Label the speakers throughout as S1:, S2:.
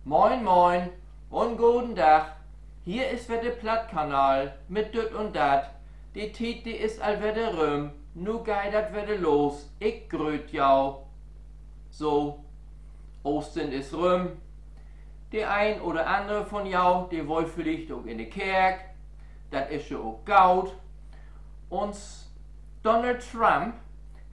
S1: Moin moin und guten Tag. Hier ist wieder der Plattkanal mit düt und dat. Die Tiet, die ist all wieder rum. Nu geht dat wieder los. Ich grüt jau. So, Ostern ist rum. Der ein oder andere von jau, die wollt vielleicht auch in die Kerk. Dat ist ja auch gaut. Und Donald Trump,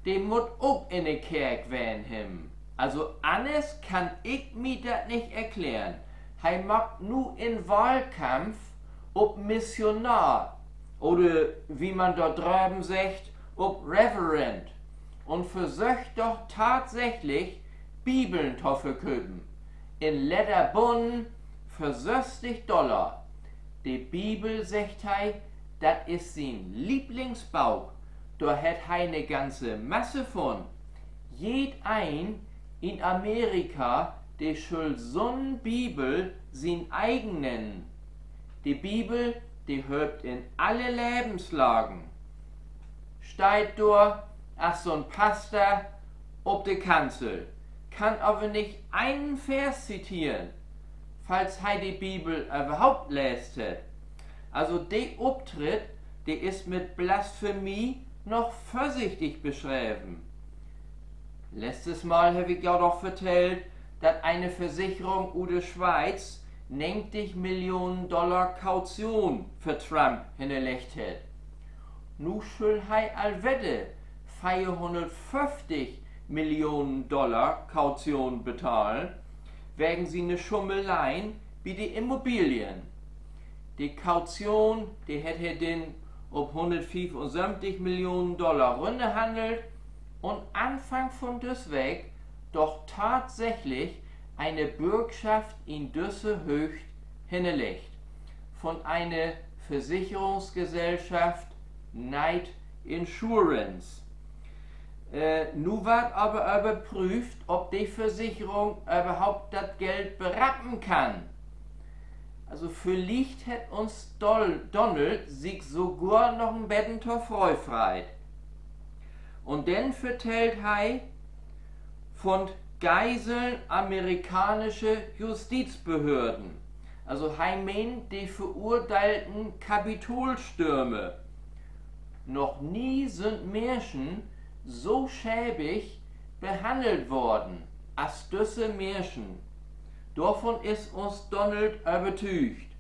S1: der muss auch in die Kerk werden. Also anders kann ich mir das nicht erklären. Er macht nur in Wahlkampf ob Missionar oder wie man dort drüben sagt, ob Reverend und versucht doch tatsächlich Bibeln zu verkaufen. In Lederbunnen für $60. Die Bibel, sagt er, das ist sein Lieblingsbuch. Da hat er eine ganze Masse von. Ein in Amerika, der soll so eine Bibel sein eigen nennen. Die Bibel, die hört in alle Lebenslagen. Steht dort, als so ein Pastor ob die Kanzel, kann aber nicht einen Vers zitieren, falls er die Bibel überhaupt lässt. Also der Auftritt, der ist mit Blasphemie noch vorsichtig beschrieben. Letztes Mal habe ich ja doch erzählt, dass eine Versicherung oder Schweiz 90 Millionen Dollar Kaution für Trump hingelegt hat. Nu soll er allwette 450 Millionen Dollar Kaution bezahlen, wegen sie eine Schummeleien wie die Immobilien. Die Kaution, die hätte den ob 175 Millionen Dollar runterhandelt und Anfang von deswegen doch tatsächlich eine Bürgschaft in Düsse Höcht hingelegt von einer Versicherungsgesellschaft Knight Insurance. Nu wird aber überprüft, ob die Versicherung überhaupt das Geld berappen kann. Also vielleicht hat uns Donald sich sogar noch ein Bettentor freufreit. Und dann vertellt er von Geiseln amerikanische Justizbehörden. Also er meint die verurteilten Kapitolstürme. Noch nie sind Menschen so schäbig behandelt worden als diese Menschen. Davon ist uns Donald überzeugt.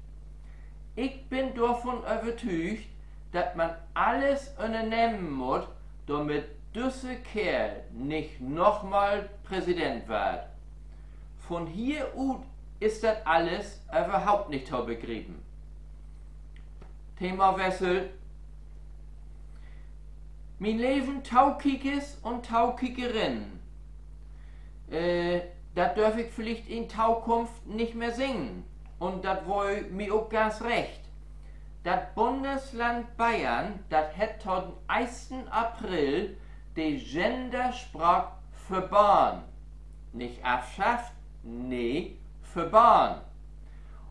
S1: Ich bin davon überzeugt, dass man alles unternehmen muss, damit dieser Kerl nicht nochmal Präsident wird. Von hier aus ist das alles überhaupt nicht zu begreifen. Thema Wessel. Mein Leben Taukikes und Taukikerinnen. Das darf ich vielleicht in Zukunft nicht mehr singen. Und das wohl mir auch ganz recht. Das Bundesland Bayern, das hat am 1. April die Gendersprache verbannt. Nicht abschafft, nee, verbannt.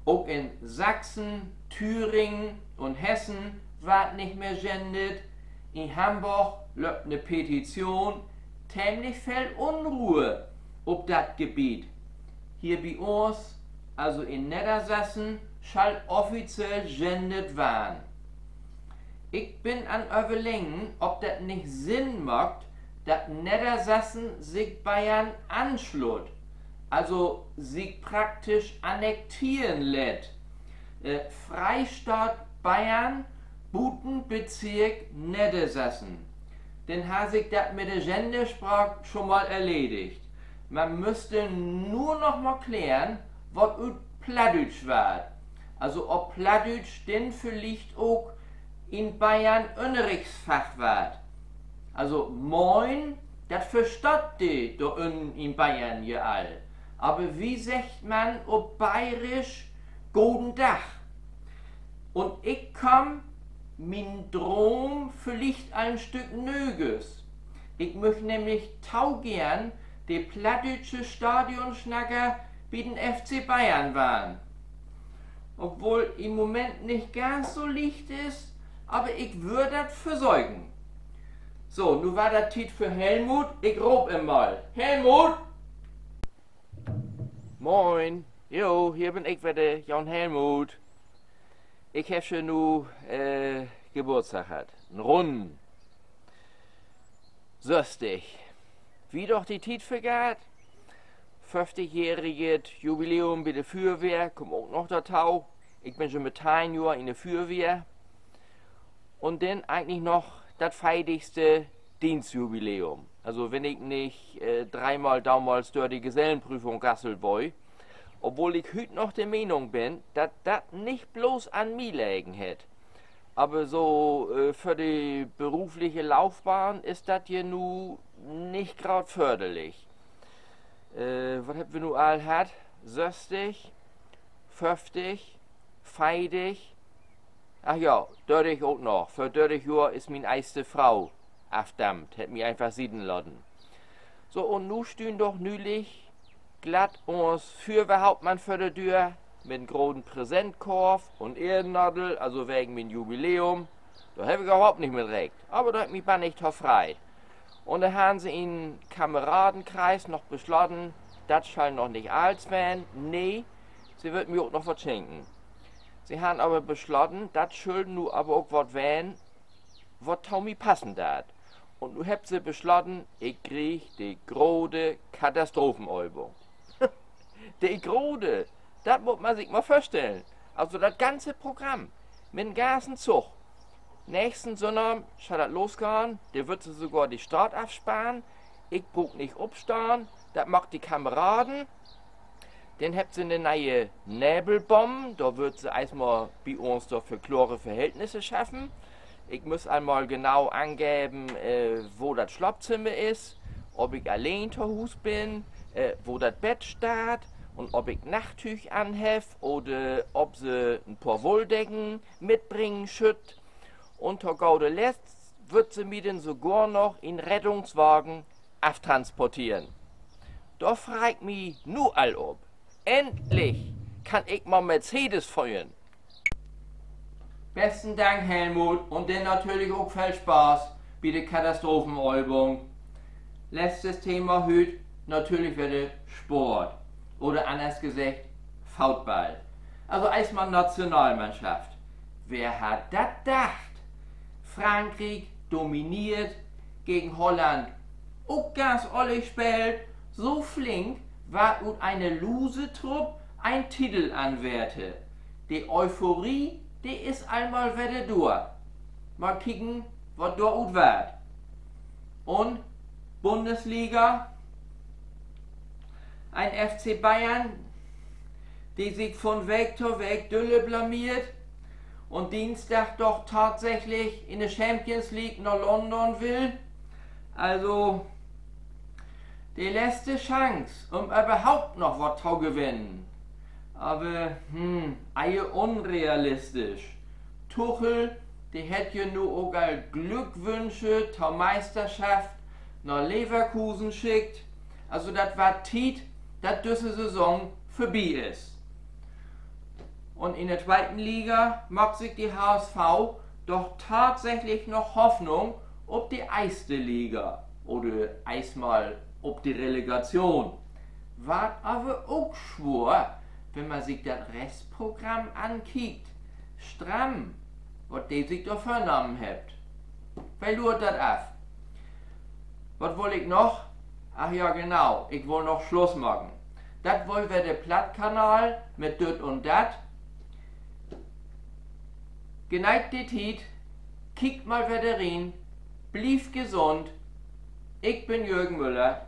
S1: Auch in Sachsen, Thüringen und Hessen wird nicht mehr gendert. In Hamburg läuft eine Petition, ziemlich viel Unruhe ob das Gebiet. Hier bei uns, also in Niedersachsen, soll offiziell gendert werden. Ich bin an Überlegen, ob das nicht Sinn macht, dass Niedersachsen sich Bayern anschlug, also sich praktisch annektieren lässt. Freistaat Bayern, Butenbezirk Niedersachsen. Dann hat sich das mit der Gendersprache schon mal erledigt. Man müsste nur noch mal klären, was Plattdeutsch wird. Also ob Plattdeutsch denn vielleicht auch in Bayern Unterrichtsfach wird. Also Moin, das versteht die da in Bayern ja all. Aber wie sagt man ob Bayerisch Guten Tag? Und ich komm mein Drom vielleicht ein Stück nöges. Ich möchte nämlich taugern die plattdeutsche Stadionschnacker bei den FC Bayern waren. Obwohl im Moment nicht ganz so licht ist, aber ich würde das versorgen. So, nun war das Tiet für Helmut, ich rob ihm mal. Helmut!
S2: Moin.
S1: Jo, hier bin ich wieder, Jan Helmut. Ich habe schon nu Geburtstag hat. Ein Runden. Süstig. Wie doch die Tiet vergeht. 50-jähriges Jubiläum bei der Feuerwehr, kommt auch noch der Tau. Ich bin schon mit 10 Jahren in der Feuerwehr. Und dann eigentlich noch das feidigste Dienstjubiläum. Also wenn ich nicht dreimal damals durch die Gesellenprüfung gasselt boy, obwohl ich heute noch der Meinung bin, dass das nicht bloß an mir liegen hätte. Aber so für die berufliche Laufbahn ist das hier nu nicht gerade förderlich. Was haben wir nu all hat? 60, 50, feidig. Ach ja, dörrig auch noch. Für dörrig Jahr ist meine erste Frau afdammt. Hätt mich einfach sieden lassen. So, und nu stehen doch nülich glatt uns Feuerwehrhauptmann für der Tür mit einem großen Präsentkorb und Ehrennadel, also wegen mein Jubiläum. Da habe ich überhaupt nicht mit recht. Aber da hat mich nicht frei. Und da haben sie in Kameradenkreis noch beschlossen, das soll noch nicht alt werden. Nee, sie wird mir auch noch was schenken. Sie haben aber beschlossen, das schulden nu aber auch was werden, was Tommy passen dat. Und nu habt sie beschlossen, ich krieg die große Katastrophenübung. Die große, das muss man sich mal vorstellen. Also das ganze Programm mit dem ganzen Zug. Nächsten Sommer soll das losgehen, der wird sie sogar die Stadt absparen. Ich brauch nicht aufstehen, das macht die Kameraden. Dann habt sie eine neue Nebelbombe, da wird sie erstmal bei uns doch für chlore Verhältnisse schaffen. Ich muss einmal genau angeben, wo das Schlafzimmer ist, ob ich allein zu Hause bin, wo das Bett steht und ob ich Nachttüch anhef oder ob sie ein paar Wolldecken mitbringen schütt. Und zu guter Letzt wird sie mir dann sogar noch in Rettungswagen aftransportieren. Da frag ich mich nur all ob. Endlich kann ich mal Mercedes feuern. Besten Dank, Helmut, und dann natürlich auch viel Spaß bei der Katastrophenübung. Letztes Thema heute natürlich wieder Sport. Oder anders gesagt, Football. Also erstmal Nationalmannschaft. Wer hat das gedacht? Frankreich dominiert gegen Holland. Auch ganz ollig spielt, so flink war ut eine Lose-Trupp ein Titel anwärte. Die Euphorie, die ist einmal wieder durch. Mal kicken, was da ut wird. Und Bundesliga, ein FC Bayern, die sich von Weg zu Weg Dülle blamiert und Dienstag doch tatsächlich in der Champions League nach London will. Also die letzte Chance, um überhaupt noch was zu gewinnen. Aber, eie unrealistisch. Tuchel, die hätte ja nur auch Glückwünsche zur Meisterschaft nach Leverkusen schickt. Also das war Tiet, dass diese Saison vorbei ist. Und in der zweiten Liga macht sich die HSV doch tatsächlich noch Hoffnung auf die erste Liga. Oder einmal ob die Relegation. War aber auch schwor, wenn man sich das Restprogramm ankickt. Stramm, was die sich da vernommen habt. Verlurt das ab. Was wollte ich noch? Ach ja genau, ich will noch Schluss machen. Das wollen wir der Plattkanal mit Düt und Dat. Geneigt die Tiet, kickt mal wieder rein, blieb gesund. Ich bin Jürgen Müller.